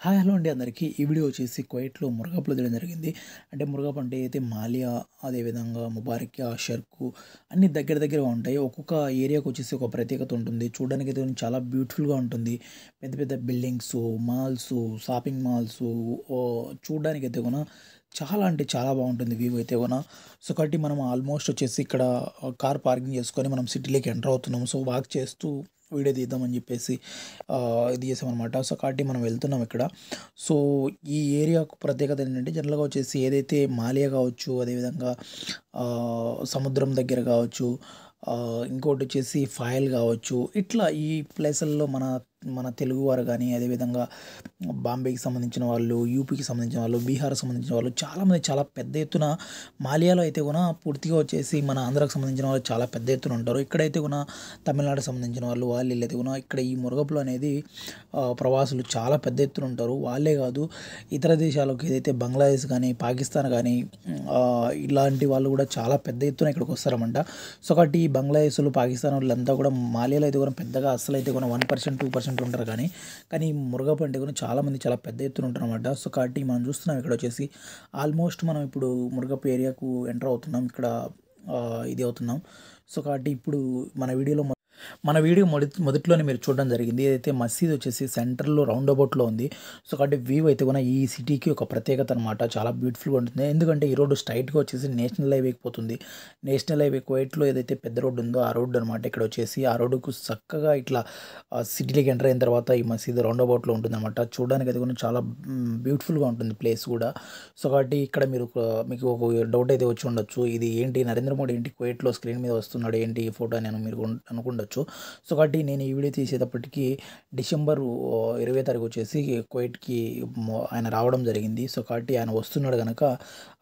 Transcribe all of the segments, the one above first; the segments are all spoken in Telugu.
హాయ్ హలో అండి అందరికీ. ఈ వీడియో వచ్చేసి కువైట్‌లో మురగప్‌లో తీయడం జరిగింది. అంటే మురగప్ అంటే అయితే మాలియా, అదేవిధంగా ముబారకియా, షర్కు అన్నీ దగ్గర దగ్గరగా ఉంటాయి. ఒక్కొక్క ఏరియాకి వచ్చేసి ఒక ప్రత్యేకత ఉంటుంది. చూడడానికైతే చాలా బ్యూటిఫుల్‌గా ఉంటుంది. పెద్ద పెద్ద బిల్డింగ్సు, మాల్సు, షాపింగ్ మాల్సు చూడడానికైతే చాలా అంటే చాలా బాగుంటుంది వ్యూ అయితే సో కాబట్టి మనం ఆల్మోస్ట్ వచ్చేసి ఇక్కడ కార్ పార్కింగ్ చేసుకొని మనం సిటీలోకి ఎంటర్ అవుతున్నాం. సో వాక్ చేస్తూ వీడియో తీద్దామని చెప్పేసి ఇది చేసామనమాట. సో కాబట్టి మనం వెళ్తున్నాం ఇక్కడ. సో ఈ ఏరియాకు ప్రత్యేకత ఏంటంటే జనరల్‌గా వచ్చేసి ఏదైతే మాలియా కావచ్చు, అదేవిధంగా సముద్రం దగ్గర కావచ్చు, ఇంకోటొచ్చేసి ఫాయల్ కావచ్చు, ఇట్లా ఈ ప్లేసుల్లో మన మన తెలుగువారు గానీ, అదేవిధంగా బాంబేకి సంబంధించిన వాళ్ళు, యూపీకి సంబంధించిన వాళ్ళు, బీహార్‌కి సంబంధించిన వాళ్ళు చాలామంది చాలా పెద్ద ఎత్తున మాలియాలో అయితే పూర్తిగా వచ్చేసి మన ఆంధ్రాకి సంబంధించిన వాళ్ళు చాలా పెద్ద ఎత్తున ఉంటారు. ఇక్కడైతే తమిళనాడుకి సంబంధించిన వాళ్ళు వీళ్ళైతే ఇక్కడ ఈ మురగపులు అనేది ప్రవాసులు చాలా పెద్ద ఎత్తున ఉంటారు. వాళ్ళే కాదు, ఇతర దేశాలకు ఏదైతే బంగ్లాదేశ్ కానీ, పాకిస్తాన్ కానీ ఇలాంటి వాళ్ళు కూడా చాలా పెద్ద ఎత్తున ఇక్కడికి వస్తారన్నమాట. సో కాబట్టి ఈ బంగ్లాదేశులు, పాకిస్తాన్ వాళ్ళంతా కూడా మాలియాలో అయితే పెద్దగా అస్సలైతే 1%, 2% ఉంటారు. కానీ ఈ మురగపు అంటే చాలామంది చాలా పెద్ద ఎత్తున ఉంటారన్నమాట. సో కాబట్టి మనం చూస్తున్నాం ఇక్కడ వచ్చేసి ఆల్మోస్ట్ మనం ఇప్పుడు మురగపు ఏరియాకు ఎంటర్ అవుతున్నాం. ఇక్కడ ఇది అవుతున్నాం. సో కాబట్టి ఇప్పుడు మన వీడియో మొదట్లోనే మీరు చూడడం జరిగింది. ఏదైతే మసీద్ వచ్చేసి సెంటర్‌లో రౌండ్ అబౌట్‌లో ఉంది. సో కాబట్టి వ్యూ అయితే ఈ సిటీకి ఒక ప్రత్యేకత అనమాట. చాలా బ్యూటిఫుల్‌గా ఉంటుంది. ఎందుకంటే ఈ రోడ్డు స్ట్రెయిట్‌గా వచ్చేసి నేషనల్ హైవేకి పోతుంది. నేషనల్ హైవే కువైట్‌లో ఏదైతే పెద్ద రోడ్డు ఉందో ఆ రోడ్డు అనమాట. ఇక్కడ వచ్చేసి ఆ రోడ్డుకు చక్కగా ఇట్లా సిటీలోకి ఎంటర్ అయిన తర్వాత ఈ మసీద్ రౌండ్ అబౌట్‌లో ఉంటుందన్నమాట. చూడడానికి అయితే చాలా బ్యూటిఫుల్‌గా ఉంటుంది ప్లేస్ కూడా. సో కాబట్టి ఇక్కడ మీకు ఒక డౌట్ అయితే వచ్చి ఉండొచ్చు. ఇది ఏంటి నరేంద్ర మోడీ ఏంటి కువైట్‌లో స్క్రీన్ మీద వస్తున్నాడు ఏంటి ఈ ఫోటో అని మీరు అనుకుండొచ్చు. సో కాబట్టి నేను ఈ వీడియో తీసేటప్పటికి డిసెంబర్ 20 తారీఖు వచ్చేసి కువైట్‌కి ఆయన రావడం జరిగింది. సో కాబట్టి ఆయన వస్తున్నాడు కనుక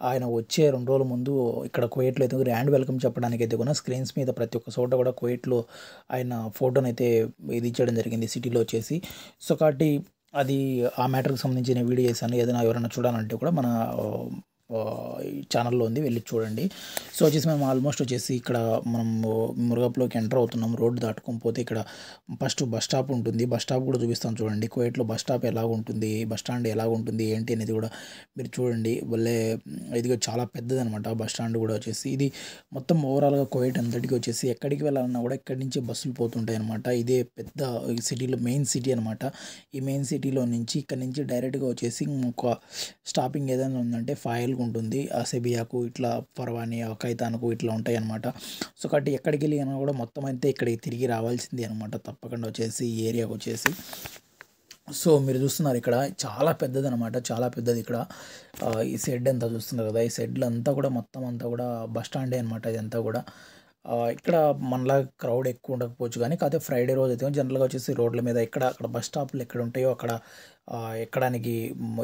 ఆయన వచ్చే 2 రోజుల ముందు ఇక్కడ కువైట్‌లో అయితే గ్రాండ్ వెల్కమ్ చెప్పడానికి అయితే స్క్రీన్స్ మీద ప్రతి ఒక్క చోట కూడా కువైట్‌లో ఆయన ఫోటోనైతే ఇది ఇచ్చడం జరిగింది సిటీలో వచ్చేసి. సో కాబట్టి అది ఆ మ్యాటర్‌కి సంబంధించిన వీడియో చేశాను. ఏదైనా ఎవరైనా చూడాలంటే కూడా మన ఈ ఛానల్‌లో ఉంది, వెళ్ళి చూడండి. సో వచ్చేసి మేము ఆల్మోస్ట్ వచ్చేసి ఇక్కడ మనము మురగప్‌లోకి ఎంటర్ అవుతున్నాం. రోడ్డు దాటుకొని పోతే ఇక్కడ ఫస్ట్ బస్ స్టాప్ ఉంటుంది. బస్ స్టాప్ కూడా చూపిస్తాను చూడండి. కువైట్‌లో బస్ స్టాప్ ఎలాగుంటుంది, బస్ స్టాండ్ ఎలాగుంటుంది ఏంటి అనేది కూడా మీరు చూడండి. భలే ఇది చాలా పెద్దదనమాట బస్ స్టాండ్ కూడా వచ్చేసి. ఇది మొత్తం ఓవరాల్‌గా కువైట్ అంతటికి వచ్చేసి ఎక్కడికి వెళ్ళాలన్నా కూడా ఇక్కడి నుంచి బస్సులు పోతుంటాయి అనమాట. ఇదే పెద్ద సిటీలో మెయిన్ సిటీ అనమాట. ఈ మెయిన్ సిటీలో నుంచి ఇక్కడ నుంచి డైరెక్ట్‌గా వచ్చేసి ఒక స్టాపింగ్ ఏదైనా ఉందంటే ఫాయల్‌గా ఉంటుంది. అసేబియాకు, ఇట్లా ఫర్వానియా, ఖైతాన్‌కు ఇట్లా ఉంటాయి అనమాట. సో కాబట్టి ఎక్కడికి వెళ్ళినా కూడా మొత్తం అయితే ఇక్కడికి తిరిగి రావాల్సిందే అనమాట తప్పకుండా వచ్చేసి ఈ ఏరియాకి వచ్చేసి. సో మీరు చూస్తున్నారు ఇక్కడ చాలా పెద్దదనమాట. చాలా పెద్దది ఇక్కడ. ఈ షెడ్ అంతా చూస్తున్నారు కదా, ఈ షెడ్‌లు అంతా కూడా మొత్తం అంతా కూడా బస్ స్టాండే అనమాట ఇదంతా కూడా. ఇక్కడ మనలా క్రౌడ్ ఎక్కువ ఉండకపోవచ్చు కానీ కాకపోతే ఫ్రైడే రోజు అయితే జనరల్‌గా వచ్చేసి రోడ్ల మీద అక్కడ బస్ స్టాప్‌లు ఎక్కడ ఉంటాయో అక్కడ ఎక్కడానికి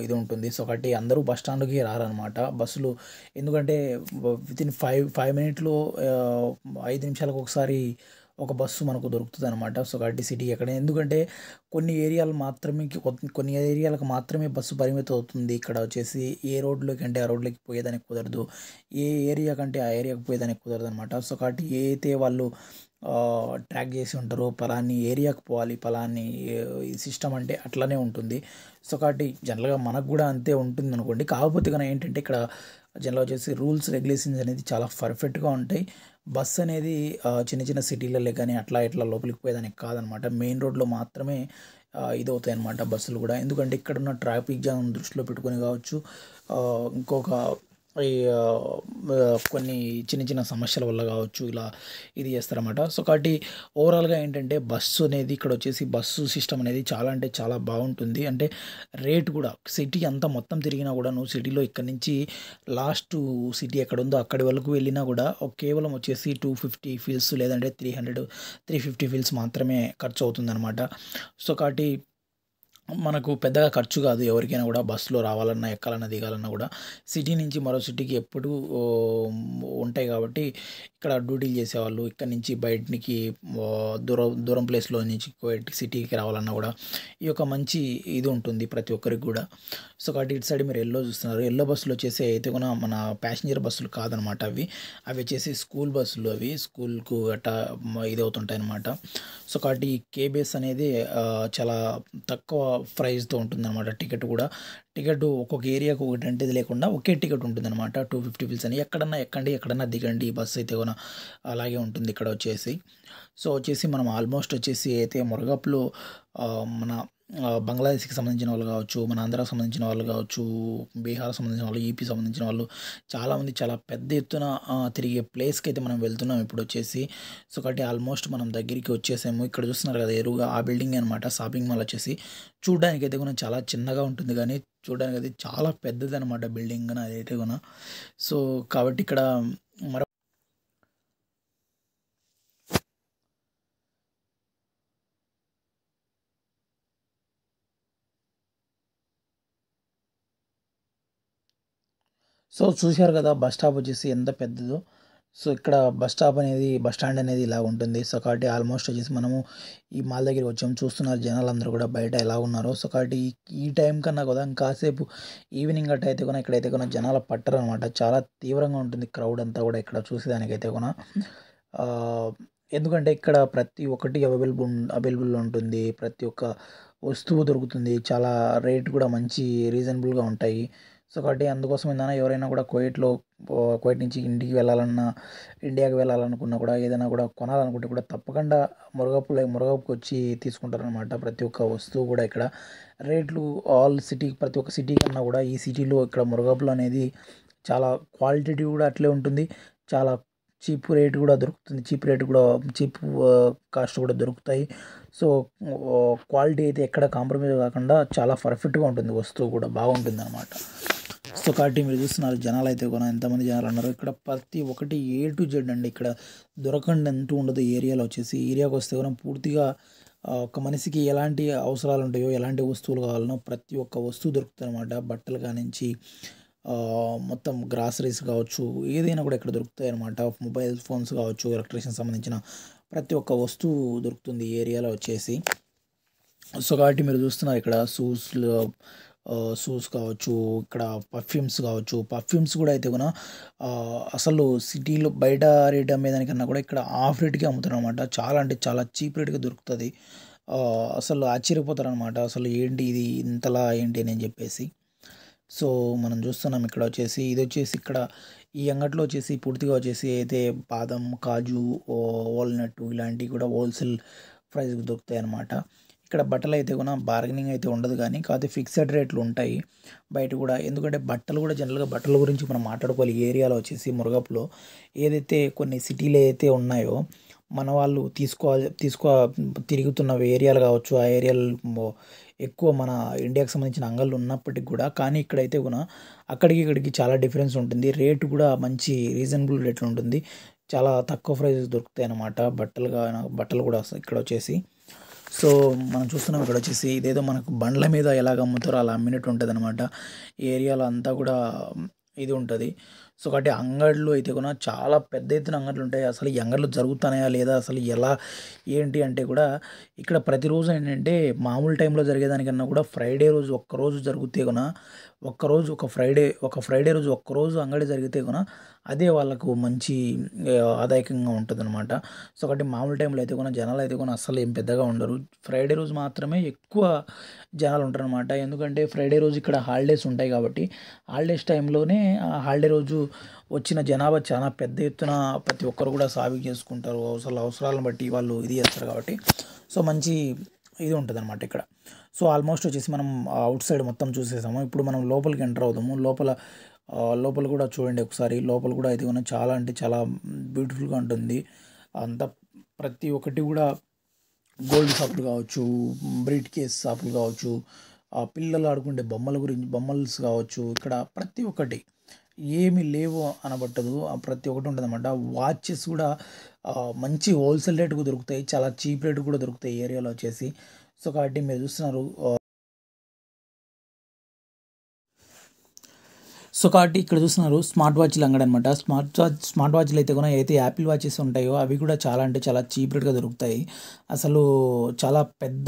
ఇది ఉంటుంది. సో కాబట్టి అందరూ బస్ స్టాండ్‌కి రారనమాట బస్సులు. ఎందుకంటే వితిన్ 5 మినిట్‌లో 5 నిమిషాలకు ఒకసారి ఒక బస్సు మనకు దొరుకుతుందనమాట. సో కాబట్టి సిటీ ఎక్కడ ఎందుకంటే కొన్ని ఏరియాలకు మాత్రమే బస్సు పరిమితం అవుతుంది. ఇక్కడ వచ్చేసి ఏ రోడ్‌లోకి అంటే ఆ రోడ్‌లోకి పోయేదానికి కుదరదు. ఏ ఏరియా కంటే ఆ ఏరియాకి పోయేదానికి కుదరదనమాట. సో కాబట్టి ఏ అయితే వాళ్ళు ట్రాక్ చేసి ఉంటారో పలాని ఏరియాకి పోవాలి, పలాని ఈ సిస్టమ్ అంటే అట్లనే ఉంటుంది. సో కాబట్టి జనరల్‌గా మనకు కూడా అంతే ఉంటుందనుకోండి. కాకపోతే ఏంటంటే ఇక్కడ జనరల్‌గా వచ్చేసి రూల్స్, రెగ్యులేషన్స్ అనేది చాలా పర్ఫెక్ట్‌గా ఉంటాయి. బస్ అనేది చిన్న చిన్న సిటీలలో కానీ అట్లా ఇట్లా లోపలికి పోయేదానికి కాదనమాట. మెయిన్ రోడ్‌లో మాత్రమే ఇదవుతాయన్నమాట బస్సులు కూడా. ఎందుకంటే ఇక్కడున్న ట్రాఫిక్ జామ్ దృష్టిలో పెట్టుకొని కావచ్చు, ఇంకొక ఈ కొన్ని చిన్న చిన్న సమస్యల వల్ల కావచ్చు ఇలా ఇది చేస్తారన్నమాట. సో కాబట్టి ఓవరాల్‌గా ఏంటంటే బస్సు అనేది ఇక్కడ వచ్చేసి బస్సు సిస్టమ్ అనేది చాలా అంటే చాలా బాగుంటుంది. అంటే రేట్ కూడా సిటీ అంతా మొత్తం తిరిగినా కూడా నువ్వు సిటీలో ఇక్కడి నుంచి లాస్ట్ సిటీ ఎక్కడుందో అక్కడి వరకు వెళ్ళినా కూడా కేవలం వచ్చేసి 250 ఫీల్స్ లేదంటే 300, 350 ఫీల్స్ మాత్రమే ఖర్చు అవుతుందనమాట. సో కాబట్టి మనకు పెద్దగా ఖర్చు కాదు. ఎవరికైనా కూడా బస్సులో రావాలన్నా, ఎక్కాలన్నా, దిగాలన్నా కూడా సిటీ నుంచి మరో సిటీకి ఎప్పుడూ ఉంటాయి కాబట్టి ఇక్కడ డ్యూటీలు చేసేవాళ్ళు ఇక్కడి నుంచి బయటికి దూరం దూరం ప్లేస్‌లో నుంచి కువైట్ సిటీకి రావాలన్నా కూడా ఈ యొక్క మంచి ఇది ఉంటుంది ప్రతి ఒక్కరికి కూడా. సో కాబట్టి ఇటు సైడ్ మీరు యెల్లో చూస్తున్నారు. యెల్లో బస్సులు వచ్చేసి అయితే మన ప్యాసింజర్ బస్సులు కాదనమాట అవి. అవి వచ్చేసి స్కూల్ బస్సులు అవి. స్కూల్‌కు గట్టా ఇది అవుతుంటాయన్నమాట. సో కాబట్టి కేబీఎస్ అనేది చాలా తక్కువ ప్రైస్‌తో ఉంటుందన్నమాట టికెట్ కూడా. టికెట్ ఒక్కొక్క ఏరియాకి ఒకటి అంటే ఇది లేకుండా ఒకే టికెట్ ఉంటుందన్నమాట. 250 రూపీస్ అని ఎక్కడన్నా ఎక్కండి, ఎక్కడన్నా దిగండి. బస్ అయితే కూడా అలాగే ఉంటుంది ఇక్కడ వచ్చేసి. సో, వచ్చేసి మనం ఆల్మోస్ట్ వచ్చేసి అయితే మురగప్‌లో మన బంగ్లాదేశ్‌కి సంబంధించిన వాళ్ళు కావచ్చు, మన ఆంధ్రాకి సంబంధించిన వాళ్ళు కావచ్చు, బీహార్‌కి సంబంధించిన వాళ్ళు, ఏపీకి సంబంధించిన వాళ్ళు చాలామంది చాలా పెద్ద ఎత్తున తిరిగే ప్లేస్‌కైతే మనం వెళ్తున్నాం ఇప్పుడొచ్చేసి. సో, కాబట్టి ఆల్మోస్ట్ మనం దగ్గరికి వచ్చేసాము. ఇక్కడ చూస్తున్నారు కదా ఎదురుగా ఆ బిల్డింగే అనమాట షాపింగ్ మాల్ వచ్చేసి. చూడ్డానికైతే కూడా చాలా చిన్నగా ఉంటుంది గానీ, చూడ్డానికైతే చాలా పెద్దదనమాట బిల్డింగ్ గాని అదైతే గూన. సో, కాబట్టి ఇక్కడ మరో సో, చూసారు కదా బస్ స్టాప్ వచ్చేసి ఎంత పెద్దదో. సో, ఇక్కడ బస్ స్టాండ్ అనేది ఇలా ఉంటుంది. సో, కాబట్టి ఆల్మోస్ట్ వచ్చేసి మనము ఈ మాల్ దగ్గరికి వచ్చాము. చూస్తున్నారు జనాలందరూ కూడా బయట ఎలా ఉన్నారో. సో, కాబట్టి ఈ టైం కన్నా కూడా ఇంకాసేపు ఈవినింగ్ అట్ట అయితే కూడా ఇక్కడైతే కూడా జనాలు పట్టరనమాట. చాలా తీవ్రంగా ఉంటుంది క్రౌడ్ అంతా కూడా ఇక్కడ చూసేదానికైతే కూడా. ఆహ్, ఎందుకంటే ఇక్కడ ప్రతి ఒక్కటి అవైలబుల్ ఉంటుంది. ప్రతి ఒక్క వస్తువు దొరుకుతుంది. చాలా రేట్ కూడా మంచి రీజనబుల్‌గా ఉంటాయి. సో, కాబట్టి అందుకోసం ఏందన్నా ఎవరైనా కూడా కువైట్ నుంచి ఇంటికి వెళ్ళాలన్నా, ఇండియాకి వెళ్ళాలనుకున్నా కూడా ఏదైనా కూడా కొనాలనుకుంటే కూడా తప్పకుండా మురగపుకొచ్చి తీసుకుంటారనమాట. ప్రతి ఒక్క వస్తువు కూడా ఇక్కడ రేట్లు ప్రతి ఒక్క సిటీ కన్నా కూడా ఈ సిటీలో ఇక్కడ మురగపులు అనేది చాలా క్వాలిటీ కూడా అట్లే ఉంటుంది. చాలా చీప్ రేట్ కూడా దొరుకుతుంది. చీప్ కాస్ట్ కూడా దొరుకుతాయి. సో, క్వాలిటీ అయితే ఎక్కడ కాంప్రమైజ్ కాకుండా చాలా పర్ఫెక్ట్‌గా ఉంటుంది. వస్తువు కూడా బాగుంటుందనమాట. సో, కాబట్టి మీరు చూస్తున్నారు జనాలైతే కూడా ఎంతమంది జనాలున్నారో. ఇక్కడ ప్రతి ఒక్కటి ఏ టు జెడ్ అండి. ఇక్కడ దొరకందంటూ ఉండదు ఏరియాలో వచ్చేసి. ఏరియాకి వస్తే కూడా పూర్తిగా ఒక మనిషికి ఎలాంటి అవసరాలు ఉంటాయో, ఎలాంటి వస్తువులు కావాలనో ప్రతి ఒక్క వస్తువు దొరుకుతాయనమాట. బట్టలు కానించి మొత్తం గ్రాసరీస్ కావచ్చు, ఏదైనా కూడా ఇక్కడ దొరుకుతాయనమాట. మొబైల్ ఫోన్స్ కావచ్చు, ఎలక్ట్రిషియన్‌కి సంబంధించిన ప్రతి ఒక్క వస్తువు దొరుకుతుంది ఈ ఏరియాలో వచ్చేసి. సో, కాబట్టి మీరు చూస్తున్నారు ఇక్కడ షూస్ కావచ్చు, ఇక్కడ పర్ఫ్యూమ్స్ కూడా అయితే గూనా అసలు సిటీలో బయట రేట్ అమ్మేదానికన్నా కూడా ఇక్కడ హాఫ్ రేట్‌కే అమ్ముతారనమాట. చాలా అంటే చాలా చీప్ రేట్‌గా దొరుకుతది. అసలు ఆశ్చర్యపోతారనమాట. అసలు ఏంటి ఇది ఇంతలా ఏంటి అని చెప్పేసి. సో, మనం చూస్తున్నాం ఇక్కడ వచ్చేసి ఇదొచ్చేసి ఇక్కడ ఈ అంగట్లో వచ్చేసి పూర్తిగా వచ్చేసి అయితే బాదం, కాజు, వాల్‌నట్ ఇలాంటివి కూడా హోల్‌సేల్ ప్రైస్‌కి దొరుకుతాయన్నమాట. ఇక్కడ బట్టలైతే కూడా బార్గెనింగ్ అయితే ఉండదు గానీ, కాకపోతే ఫిక్స్డ్ రేట్లు ఉంటాయి బయట కూడా. ఎందుకంటే బట్టలు కూడా జనరల్‌గా బట్టల గురించి మనం మాట్లాడుకోవాలి. ఈ ఏరియాలో వచ్చేసి మురగపులో ఏదైతే కొన్ని సిటీలు అయితే ఉన్నాయో, మన వాళ్ళు తిరుగుతున్న ఏరియాలు కావచ్చు, ఆ ఏరియాలో ఎక్కువ మన ఇండియాకి సంబంధించిన అంగళ్ళు ఉన్నప్పటికి కూడా కానీ ఇక్కడైతే కూడా అక్కడికి, ఇక్కడికి చాలా డిఫరెన్స్ ఉంటుంది. రేట్ కూడా మంచి రీజనబుల్ రేట్‌లో ఉంటుంది. చాలా తక్కువ ప్రైస్‌కి దొరుకుతాయన్నమాట. బట్టలు కూడా ఇక్కడొచ్చేసి. సో, మనం చూస్తున్నాం ఇక్కడొచ్చేసి ఇదేదో మనకు బండ్ల మీద ఎలాగ అమ్ముతారో అలా అమ్మినట్టు ఉంటదనమాట. ఈ ఏరియాలో అంతా కూడా ఇది ఉంటది. సో, కాబట్టి అంగడ్లు అయితే కూడా చాలా పెద్ద ఎత్తున అంగడ్లుంటాయి. అసలు ఈ అంగడ్లు జరుగుతున్నాయా లేదా అసలు ఎలా ఏంటి అంటే కూడా ఇక్కడ ప్రతిరోజు ఏంటంటే మామూలు టైంలో జరిగేదానికన్నా కూడా ఫ్రైడే రోజు ఒక్కరోజు జరిగితే గున ఒక ఫ్రైడే రోజు ఒక్కరోజు అంగడి జరిగితే గున అదే వాళ్ళకు మంచి ఆదాయకంగా ఉంటదనమాట. సో, కాబట్టి మామూలు టైంలో అయితే కూడా జనాలైతే కూడా అస్సలు ఏం పెద్దగా ఉండరు. ఫ్రైడే రోజు మాత్రమే ఎక్కువ జనాలుంటారనమాట. ఎందుకంటే ఫ్రైడే రోజు ఇక్కడ హాలిడేస్ ఉంటాయి కాబట్టి, హాలిడేస్ టైంలోనే హాలిడే రోజు వచ్చిన జనాభా చాలా పెద్ద ఎత్తున ప్రతి ఒక్కరు కూడా సాగు చేసుకుంటారు. అవసరాలను బట్టి వాళ్ళు ఇది చేస్తారు కాబట్టి, సో, మంచి ఇది ఉంటదనమాట ఇక్కడ. సో, ఆల్మోస్ట్ వచ్చేసి మనం ఔట్ సైడ్ మొత్తం చూసేసాము. ఇప్పుడు మనం లోపలికి ఎంటర్ అవుదాము. లోపల కూడా చూడండి ఒకసారి. లోపల కూడా అయితే కూడా చాలా అంటే చాలా బ్యూటిఫుల్‌గా ఉంటుంది. అంతా ప్రతి ఒక్కటి కూడా గోల్డ్ షాపులు కావచ్చు, బ్రీట్ కేస్ షాపులు కావచ్చు, పిల్లలు ఆడుకునే బొమ్మల్స్ కావచ్చు, ఇక్కడ ప్రతి ఒక్కటి ఏమి లేవు అనబట్టదు. ప్రతి ఒక్కటి ఉంటదనమాట. వాచెస్ కూడా మంచి హోల్‌సేల్ రేట్‌కి దొరుకుతాయి. చాలా చీప్ రేట్‌కి కూడా దొరుకుతాయి ఈ ఏరియాలో వచ్చేసి. సో, కాబట్టి మీరు చూస్తున్నారు. సో, కాబట్టి ఇక్కడ చూస్తున్నారు స్మార్ట్ వాచ్‌ల అంగడనమాట. స్మార్ట్ వాచ్‌లు అయితే కూడా ఏదైతే యాపిల్ వాచెస్ ఉంటాయో అవి కూడా చాలా అంటే చాలా చీప్ రేట్‌గా దొరుకుతాయి. అసలు చాలా పెద్ద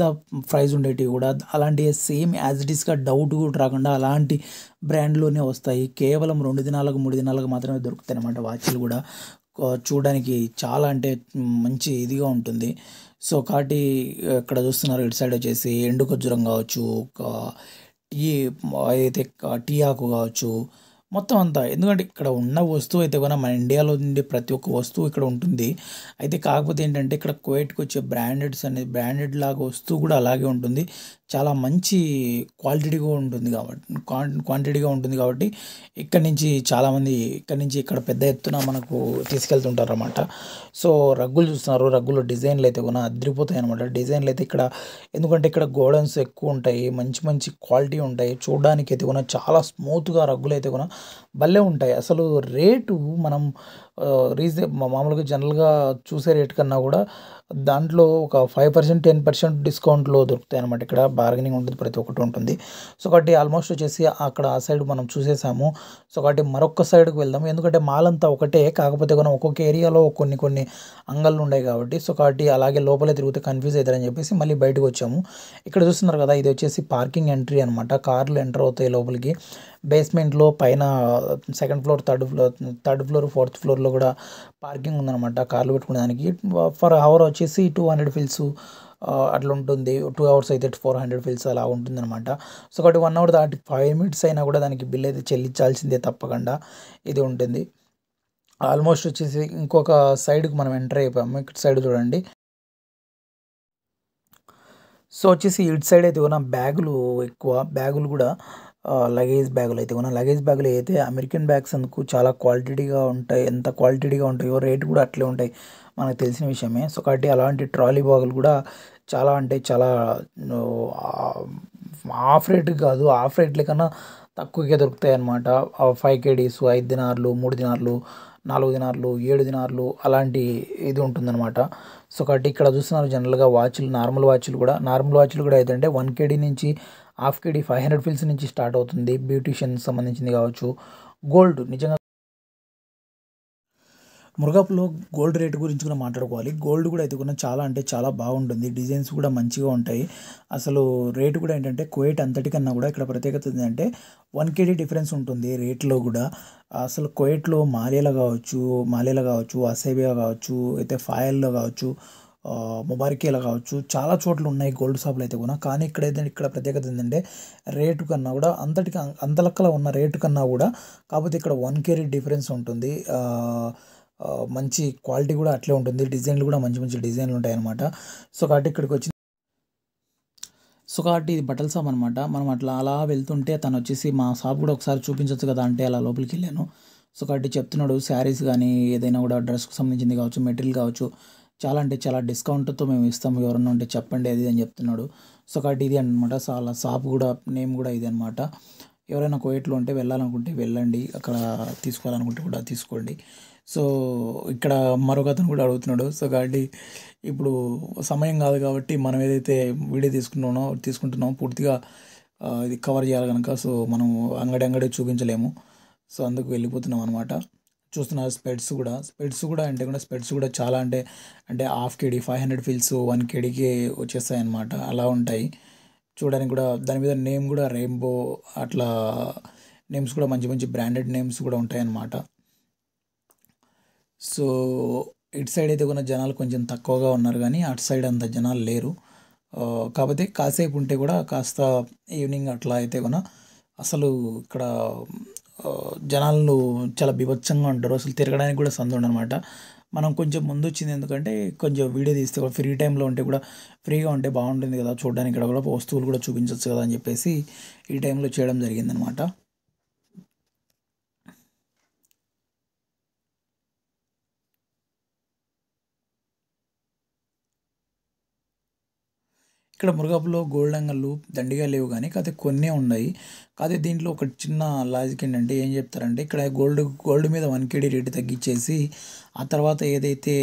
ప్రైస్ ఉండేటివి కూడా అలాంటియే సేమ్ యాజ్ ఇట్ ఈస్‌గా డౌట్ కూడా రాకుండా అలాంటి బ్రాండ్‌లోనే వస్తాయి. కేవలం 2 దినాలకు, 3 దినాలకు మాత్రమే దొరుకుతాయన్నమాట వాచ్‌లు కూడా. చూడడానికి చాలా అంటే మంచి ఇదిగా ఉంటుంది. సో కాబట్టి ఇక్కడ చూస్తున్నారు ఇటు సైడ్ వచ్చేసి ఎండు ఖర్జూరం కావచ్చు, టీ ఏదైతే టీ ఆకు కావచ్చు, మొత్తం అంతా. ఎందుకంటే ఇక్కడ ఉన్న వస్తువు అయితే కూడా మన ఇండియాలో ఉండే ప్రతి ఒక్క వస్తువు ఇక్కడ ఉంటుంది. అయితే కాకపోతే ఏంటంటే ఇక్కడ కువైట్కి వచ్చే బ్రాండెడ్ లాగా వస్తువు కూడా అలాగే ఉంటుంది. చాలా మంచి క్వాంటిటీగా ఉంటుంది కాబట్టి ఇక్కడ నుంచి ఇక్కడ పెద్ద ఎత్తున మనకు తీసుకెళ్తుంటారు అన్నమాట. సో రగ్గులు చూస్తున్నారు, రగ్గులు డిజైన్లు అయితే కూడా అదిరిపోతాయి అనమాట. డిజైన్లు అయితే ఇక్కడ ఎందుకంటే ఇక్కడ గోడౌన్స్ ఎక్కువ ఉంటాయి, మంచి మంచి క్వాలిటీ ఉంటాయి. చూడడానికి అయితే కూడా చాలా స్మూత్గా రగ్గులు అయితే కూడా భలే ఉంటాయి. అసలు రేటు మనం మామూలుగా జనరల్గా చూసే రేట్ కన్నా కూడా దాంట్లో ఒక 5%, 10% డిస్కౌంట్లో దొరుకుతాయి అనమాట. ఇక్కడ బార్గెనింగ్ ఉంటుంది, ప్రతి ఒక్కటి ఉంటుంది. సో కాబట్టి ఆల్మోస్ట్ వచ్చేసి అక్కడ ఆ సైడ్ మనం చూసేసాము. సో కాబట్టి మరొక సైడ్కి వెళ్దాము. ఎందుకంటే మాల్ అంతా ఒకటే, కాకపోతే మనం ఒక్కొక్క ఏరియాలో కొన్ని కొన్ని అంగళ్ళు ఉన్నాయి కాబట్టి. సో కాబట్టి అలాగే లోపలే తిరిగితే కన్ఫ్యూజ్ అవుతారని చెప్పేసి మళ్ళీ బయటకు వచ్చాము. ఇక్కడ చూస్తున్నారు కదా, ఇది వచ్చేసి పార్కింగ్ ఎంట్రీ అనమాట. కార్లు ఎంటర్ అవుతాయి లోపలికి. బేస్మెంట్లో పైన second floor, third floor, fourth ఫ్లోర్లో కూడా పార్కింగ్ ఉందన్నమాట కార్లు పెట్టుకునేదానికి. ఫర్ అవర్ వచ్చేసి 200 ఫిల్స్ అట్లా ఉంటుంది. 2 అవర్స్ అయితే 400 ఫిల్స్ అలా ఉంటుందన్నమాట. సో కాబట్టి 1 అవర్ దాటి 5 మినిట్స్ అయినా కూడా దానికి బిల్ అయితే చెల్లించాల్సిందే తప్పకుండా ఇది ఉంటుంది. ఆల్మోస్ట్ వచ్చేసి ఇంకొక సైడ్కి మనం ఎంటర్ అయిపోయాము. ఇక్కడ సైడ్ చూడండి. సో వచ్చేసి ఇటు సైడ్ అయితే కూడా బ్యాగులు కూడా లగేజ్ బ్యాగులు అయితే కూడా లగేజ్ బ్యాగులు అయితే అమెరికన్ బ్యాగ్స్ అందుకు చాలా క్వాలిటీగా ఉంటాయి. ఎంత క్వాలిటీగా ఉంటాయో రేటు కూడా అట్లే ఉంటాయి, మనకు తెలిసిన విషయమే. సో కాబట్టి అలాంటి ట్రాలీ బ్యాగులు కూడా చాలా అంటే చాలా ఆఫ్ రేట్కి కాదు, ఆఫ్ రేట్ల కన్నా తక్కువగా దొరుకుతాయి అన్నమాట. 5 కేడీస్, 5 దినార్లు, 3 దినార్లు, 4 దినార్లు, 7 దినార్లు అలాంటి ఇది ఉంటుందన్నమాట. సో కాబట్టి ఇక్కడ చూస్తున్నారు జనరల్గా నార్మల్ వాచ్లు కూడా ఏంటంటే 1 కేడీ నుంచి హాఫ్ కేడీ 500 ఫిల్స్ నుంచి స్టార్ట్ అవుతుంది. బ్యూటీషియన్ సంబంధించింది కావచ్చు. గోల్డ్ నిజంగా మురగాపులో గోల్డ్ రేట్ గురించి కూడా మాట్లాడుకోవాలి. గోల్డ్ కూడా అయితే కూడా చాలా అంటే చాలా బాగుంటుంది. డిజైన్స్ కూడా మంచిగా ఉంటాయి. అసలు రేటు కూడా ఏంటంటే కువైట్ అంతటికన్నా కూడా ఇక్కడ ప్రత్యేకత ఏంటంటే 1 కేడీ డిఫరెన్స్ ఉంటుంది రేట్లో కూడా. అసలు కువైట్లో మాలియాలో కావచ్చు, అసేబియా కావచ్చు, అయితే ఫాయల్లో కావచ్చు, ముబారికేలా కావచ్చు, చాలా చోట్ల ఉన్నాయి గోల్డ్ షాపులు అయితే కూడా. కానీ ఇక్కడ ప్రత్యేకత ఏంటంటే రేటు కన్నా కూడా అంత లెక్కలో ఉన్న రేటు కన్నా కూడా కాకపోతే ఇక్కడ 1 కేడీ డిఫరెన్స్ ఉంటుంది. మంచి క్వాలిటీ కూడా అట్లే ఉంటుంది. డిజైన్లు కూడా మంచి మంచి డిజైన్లు ఉంటాయి అన్నమాట. సో కాబట్టి ఇది బట్టల షాప్ అనమాట. మనం అలా వెళ్తుంటే తను వచ్చేసి మా షాప్ కూడా ఒకసారి చూపించవచ్చు కదా అంటే అలా లోపలికి వెళ్ళాను. సో కాబట్టి చెప్తున్నాడు శారీస్ కానీ ఏదైనా కూడా డ్రెస్కి సంబంధించింది కావచ్చు, మెటీరియల్ కావచ్చు, చాలా అంటే చాలా డిస్కౌంట్తో మేము ఇస్తాము, ఎవరన్నా ఉంటే చెప్పండి అది అని చెప్తున్నాడు. సో కాబట్టి ఇది అనమాట షాప్ కూడా నేమ్ కూడా ఇది అనమాట. ఎవరైనా కువైట్లో ఉంటే వెళ్ళాలనుకుంటే వెళ్ళండి, అక్కడ తీసుకోవాలనుకుంటే కూడా తీసుకోండి. సో ఇక్కడ మరొక అతను కూడా అడుగుతున్నాడు. సో కాబట్టి ఇప్పుడు సమయం కాదు కాబట్టి మనం ఏదైతే వీడియో తీసుకుంటున్నామో పూర్తిగా ఇది కవర్ చేయాలి కనుక సో మనం అంగడి చూపించలేము. సో అందుకు వెళ్ళిపోతున్నాం అనమాట. చూస్తున్నారు స్పెడ్స్ కూడా అంటే కూడా స్పెడ్స్ కూడా చాలా అంటే హాఫ్ కేడీ 500 ఫిల్స్ 1 కేడీకి వచ్చేస్తాయి అన్నమాట. అలా ఉంటాయి చూడడానికి కూడా. దాని మీద నేమ్ కూడా రెయిన్బో అట్లా నేమ్స్ కూడా మంచి మంచి బ్రాండెడ్ నేమ్స్ కూడా ఉంటాయి అన్నమాట. సో ఇటు సైడ్ అయితే కూడా జనాలు కొంచెం తక్కువగా ఉన్నారు కానీ అటు సైడ్ అంత జనాలు లేరు. కాకపోతే కాసేపు ఉంటే కూడా కాస్త ఈవినింగ్ అట్లా అయితే కూడా అసలు ఇక్కడ జనాలు చాలా బీభత్సంగా ఉంటారు. అసలు తిరగడానికి కూడా సందు ఉండనమాట. మనం కొంచెం ముందు వచ్చింది ఎందుకంటే కొంచెం వీడియో తీస్తే కూడా ఫ్రీ టైంలో ఉంటే కూడా ఫ్రీగా ఉంటే బాగుంటుంది కదా చూడడానికి, ఇక్కడ కూడా వస్తువులు కూడా చూపించవచ్చు కదా అని చెప్పేసి ఈ టైంలో చేయడం జరిగిందనమాట. ఇక్కడ మురగాపులో గోల్డ్ అంగళ్ళు దండిగా లేవు కానీ కాకపోతే కొన్నే ఉన్నాయి. కాకపోతే దీంట్లో ఒక చిన్న లాజిక్ ఏంటంటే ఏం చెప్తారంటే ఇక్కడ గోల్డ్ మీద 1 కేడీ రేటు తగ్గించేసి ఆ తర్వాత ఏదైతే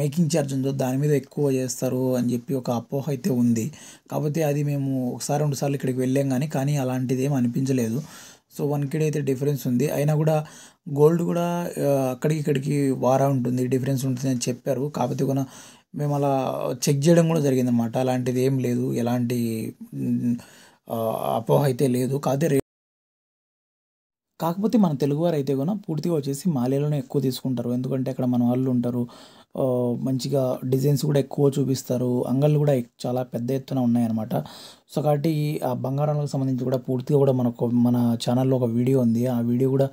మేకింగ్ ఛార్జ్ ఉందో దాని మీద ఎక్కువ చేస్తారు అని చెప్పి ఒక అపోహ అయితే ఉంది. కాకపోతే అది మేము ఒకసారి 2 సార్లు ఇక్కడికి వెళ్ళాం కానీ అలాంటిది ఏం అనిపించలేదు. సో 1 కేడీ అయితే డిఫరెన్స్ ఉంది. అయినా కూడా గోల్డ్ కూడా అక్కడికి ఇక్కడికి వారా ఉంటుంది, డిఫరెన్స్ ఉంటుంది అని చెప్పారు. కాకపోతే కూడా మేము అలా చెక్ చేయడం కూడా జరిగిందనమాట. అలాంటిది ఏం లేదు, ఎలాంటి అపోహ అయితే లేదు. కాకపోతే కాకపోతే మన తెలుగువారైతే గూడా పూర్తిగా వచ్చేసి మాల్యాలోనే ఎక్కువ తీసుకుంటారు. ఎందుకంటే అక్కడ మన వాళ్ళు ఉంటారు. మంచిగా డిజైన్స్ కూడా ఎక్కువ చూపిస్తారు. అంగళ్ళు కూడా చాలా పెద్ద ఎత్తున ఉన్నాయన్నమాట. సో, కాబట్టి ఆ బంగారాలకు సంబంధించి కూడా పూర్తిగా కూడా మన ఛానల్‌లో ఒక వీడియో ఉంది. ఆ వీడియో కూడా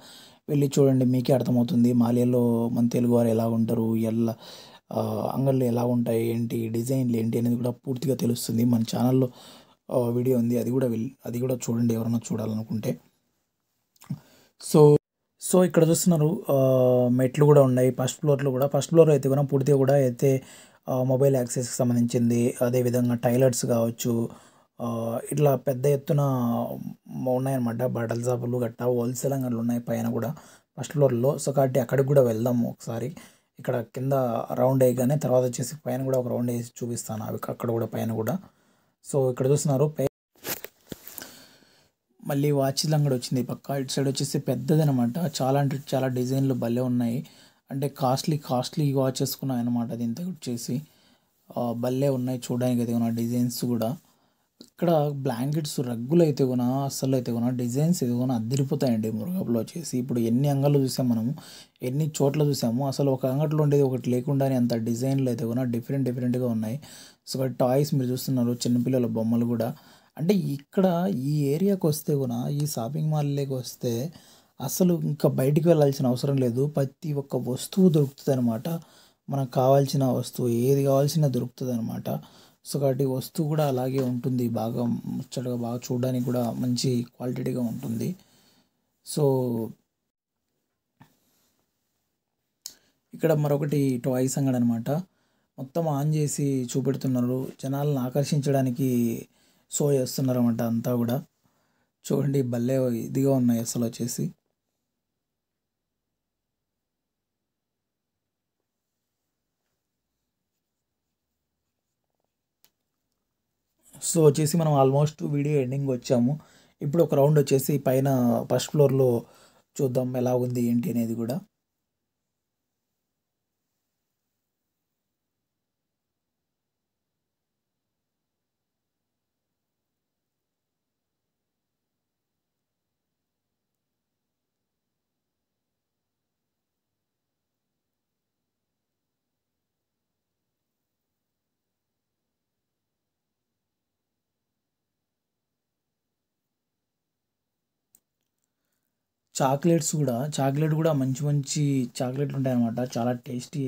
వెళ్లి చూడండి. మీకే అర్థమవుతుంది. మాల్యాలో మన తెలుగువారు ఎలా ఉంటారు? అంగళ్ళు ఎలా ఉంటాయి? ఏంటి? డిజైన్‌లు ఏంటి? అనేది కూడా పూర్తిగా తెలుస్తుంది. మన ఛానల్‌లో వీడియో ఉంది. అది కూడా చూడండి ఎవరైనా చూడాలనుకుంటే. సో సో, ఇక్కడ చూస్తున్నారు మెట్లు గూడా ఉన్నాయి. ఫస్ట్ ఫ్లోర్‌లో అయితే గూడా పూర్తిగా గూడా అయితే మొబైల్ యాక్సెస్‌కి సంబంధించింది. అదేవిధంగా టైలర్స్ గావచ్చు, ఇట్లా పెద్ద ఎత్తున ఉన్నాయన్నమాట. బట్టల షాపులు గట్టా హోల్‌సేల్ అంగడ్లున్నాయి పైన గూడా ఫస్ట్ ఫ్లోర్‌లో. సో, కాబట్టి అక్కడికి గూడా వెళ్దాము ఒకసారి. ఇక్కడ కింద రౌండ్ ఎయగానే తర్వాత వచ్చేసి పైన గూడా ఒక రౌండ్ ఎసి చూపిస్తాను. అక్కడ గూడా పైన గూడా. సో, ఇక్కడ చూస్తున్నారు మళ్ళీ వాచ్‌ల అంగడి వచ్చింది ఈ పక్క. ఇటు సైడ్ వచ్చేసి పెద్దదనమాట. చాలా అంటే చాలా డిజైన్‌లు భలే ఉన్నాయి. అంటే కాస్ట్లీ వాచెస్ ఉన్నాయన్నమాట దీంతో వచ్చేసి. భలే ఉన్నాయి చూడడానికైతే గూనా డిజైన్స్ గూడా. ఇక్కడ బ్లాంకెట్స్ రగ్గులైతే గూనా అస్సలైతే గూనా డిజైన్స్ అయితే గూనా అద్దిరిపోతాయండి మురగపులో వచ్చేసి. ఇప్పుడు ఎన్ని అంగళ్ళు చూసాం మనము, ఎన్ని చోట్ల చూసాము. అసలు ఒక అంగట్లో ఉండేది ఒకటి లేకుండానే అంత డిజైన్‌లు అయితే గూనా డిఫరెంట్‌గా ఉన్నాయి. సో, టాయ్స్ మీరు చూస్తున్నారు చిన్నపిల్లల బొమ్మలు గూడా. అంటే ఇక్కడ ఈ ఏరియాకొస్తే గూనా ఈ షాపింగ్ మాల్‌లోకొస్తే అసలు ఇంకా బయటికి వెళ్ళాల్సిన అవసరం లేదు. ప్రతి ఒక్క వస్తువు దొరుకుతదనమాట. మనకు కావాల్సిన వస్తువు ఏది కావాల్సినా దొరుకుతదనమాట. సో, కాబట్టి వస్తువు కూడా అలాగే ఉంటుంది. బాగా ముచ్చటగా బాగా చూడడానికి కూడా మంచి క్వాలిటీగా ఉంటుంది. సో, ఇక్కడ మరొకటి టాయ్స్ అంగడనమాట. మొత్తం ఆన్ చేసి చూపెడుతున్నారు. జనాలను ఆకర్షించడానికి షో చేస్తున్నారన్నమాట అంతా గూడా. చూడండి భలే ఇదిగా ఉన్నాయి అసలొచ్చేసి. సో, వచ్చేసి మనం ఆల్మోస్ట్ వీడియో ఎండింగ్‌కొచ్చాము. ఇప్పుడు ఒక రౌండ్ వచ్చేసి పైన ఫస్ట్ ఫ్లోర్‌లో చూద్దాం ఎలా ఉంది ఏంటి అనేది గూడా. చాక్లెట్ గూడా మంచి చాక్లెట్లుంటాయనమాట. చాలా టేస్టీ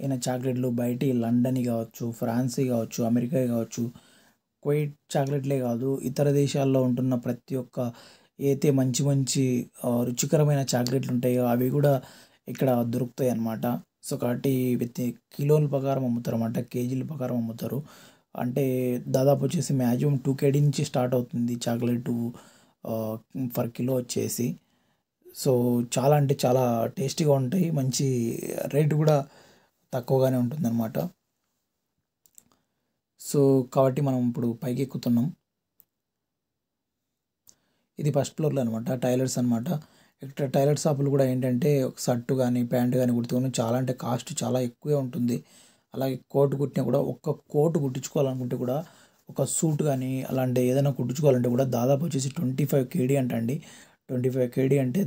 అయిన చాక్లెట్‌లు బయటి లండన్‌యి గావచ్చు, ఫ్రాన్స్‌యి గావచ్చు, అమెరికాయి గావచ్చు, కువైట్ చాక్లెట్‌లే గాదు, ఇతర దేశాల్లో ఉంటున్న ప్రతి ఒక్క ఏతే మంచి రుచికరమైన చాక్లెట్లుంటాయో అవి గూడా ఇక్కడ దొరుకుతాయన్నమాట. సో, కాబట్టి విత్ కిలోల ప్రకారం అమ్ముతారన్నమాట. కేజీల ప్రకారం అమ్ముతారు. అంటే దాదాపు వచ్చేసి మాక్సిమం 2 కేడీ నుంచి స్టార్ట్ అవుతుంది చాక్లెటు ఆహ్, పర్ కిలో వచ్చేసి. సో, చాలా అంటే చాలా టేస్టీగా ఉంటాయి. మంచి రేట్ గూడా తక్కువగానే ఉంటుందన్నమాట. సో, కాబట్టి మనం ఇప్పుడు పైకెక్కుతున్నాం. ఇది ఫస్ట్ ఫ్లోర్‌లో అనమాట. టైలర్స్ అనమాట. ఇక్కడ టైలర్ షాపులు గూడా ఏంటంటే ఒక షర్ట్ గానీ, ప్యాంట్ గానీ కుడితే చాలా అంటే కాస్ట్ చాలా ఎక్కువే ఉంటుంది. అలాగే కోట్ కుట్టినా కూడా ఒక్క కోట్ కుట్టించుకోవాలనుకుంటే కూడా ఒక సూట్ గానీ, అలాంటి ఏదైనా కుట్టించుకోవాలంటే కూడా దాదాపు వచ్చేసి 25 కేడీ అంటండి. 25 కేడీ అంటే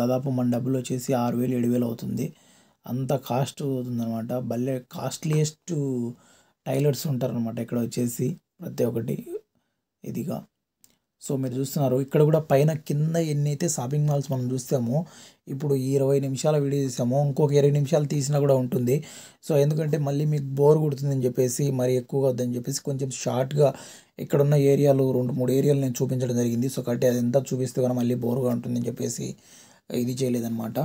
దాదాపు మన డబ్బులొచ్చేసి 6000, 7000 అవుతుంది. అంత కాస్ట్ అవుతుందనమాట. భలే కాస్ట్‌లీయెస్ట్ టైలర్స్ ఉంటారనమాట ఇక్కడ వచ్చేసి ప్రతి ఒక్కటి ఇదిగా. సో, మీరు చూస్తున్నారు ఇక్కడ కూడా పైన కింద ఎన్నైతే షాపింగ్ మాల్స్ మనం చూసామో, ఇప్పుడు ఈ 20 నిమిషాల వీడియో చూసామో, ఇంకొక 20 నిమిషాలు తీసినా కూడా ఉంటుంది. సో, ఎందుకంటే మళ్ళీ మీకు బోర్ కొడుతుందని చెప్పేసి, మరి ఎక్కువగా వద్దని చెప్పేసి కొంచెం షార్ట్‌గా ఇక్కడున్న ఏరియాలు 2, 3 ఏరియాలు నేను చూపించడం జరిగింది. సో, కాబట్టి అదంతా చూపిస్తే గనుక మళ్ళీ బోర్‌గా ఉంటుందని చెప్పేసి ఇది చేయలేదనమాట.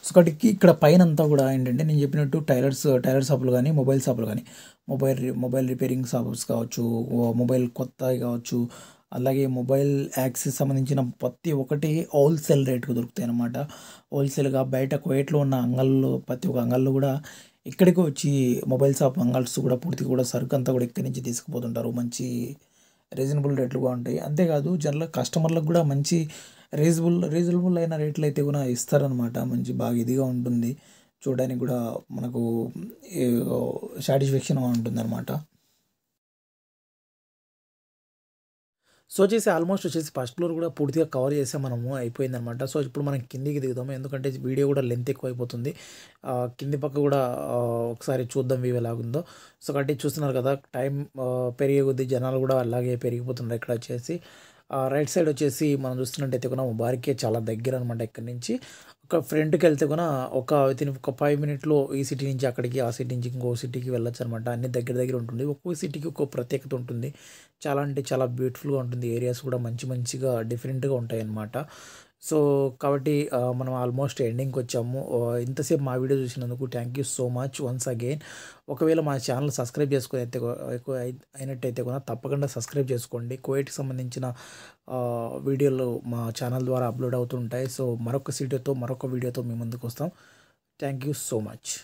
సో, కాబట్టి ఇక్కడ పైనంతా కూడా ఏంటంటే నేను చెప్పినట్టు టైలర్ షాపులు గానీ, మొబైల్ షాపులు గానీ, మొబైల్ రిపేరింగ్ షాప్స్ కావచ్చు, మొబైల్ కొత్తయి కావచ్చు, అలాగే మొబైల్ యాక్సెస్ సంబంధించిన ప్రతి ఒక్కటి హోల్‌సేల్ రేట్‌కి దొరుకుతాయన్నమాట. హోల్‌సేల్‌గా బయట కువైట్‌లో ఉన్న అంగళ్ళు ప్రతి ఒక్క అంగళ్ళు గూడా ఇక్కడికే వచ్చి మొబైల్ షాప్ అంగల్స్ కూడా పూర్తిగా కూడా సరుకంతా కూడా ఇక్కడి నుంచి తీసుకుపోతుంటారు. మంచి రీజనబుల్ రేట్లుగా ఉంటాయి. అంతేకాదు జనరల్‌గా కస్టమర్లకు గూడా మంచి రీజనబుల్ అయిన రేట్లయితే గూడా ఇస్తారనమాట. మంచి బాగా ఇదిగా ఉంటుంది. చూడడానికి గూడా మనకు ఈ సాటిస్ఫాక్షన్‌గా ఉంటుందనమాట. సో వచ్చేసి ఆల్మోస్ట్ వచ్చేసి ఫస్ట్ ఫ్లోర్ కూడా పూర్తిగా కవర్ చేసాం మనము అయిపోయిందనమాట. సో ఇప్పుడు మనం కిందికి దిగుదాము, ఎందుకంటే వీడియో కూడా లెంత్ ఎక్కువ అయిపోతుంది. కింది పక్క కూడా ఒకసారి చూద్దాం వ్యూ ఎలాగుందో. సో కాబట్టి చూస్తున్నారు కదా, టైం పెరిగే కొద్దీ జనాలు కూడా అలాగే పెరిగిపోతున్నారు. ఇక్కడ వచ్చేసి రైట్ సైడ్ వచ్చేసి మనం చూస్తున్నట్టయితే కూడా ముబారకే చాలా దగ్గర అనమాట. ఇక్కడ నుంచి ఒక ఫ్రంట్కి వెళ్తే కూడా వితిన్ ఒక 5 మినిట్లో ఈ సిటీ నుంచి అక్కడికి, ఆ సిటీ నుంచి ఇంకో సిటీకి వెళ్ళొచ్చు అనమాట. అన్ని దగ్గర దగ్గర ఉంటుంది. ఒక్కో సిటీకి ఒక్కో ప్రత్యేకత ఉంటుంది. చాలా అంటే చాలా బ్యూటిఫుల్గా ఉంటుంది. ఏరియాస్ కూడా మంచిగా డిఫరెంట్గా ఉంటాయి అన్నమాట. సో కాబట్టి మనం ఆల్మోస్ట్ ఎండింగ్కి వచ్చాము. ఇంతసేపు మా వీడియో చూసినందుకు thank you so much once again. ఒకవేళ మా ఛానల్ సబ్స్క్రైబ్ చేసుకుని అయితే ఎక్కువ అయినట్టయితే కూడా తప్పకుండా సబ్స్క్రైబ్ చేసుకోండి. కువైట్కి సంబంధించిన వీడియోలు మా ఛానల్ ద్వారా అప్లోడ్ అవుతుంటాయి. సో మరొక వీడియోతో మీ ముందుకు వస్తాం. Thank you so much.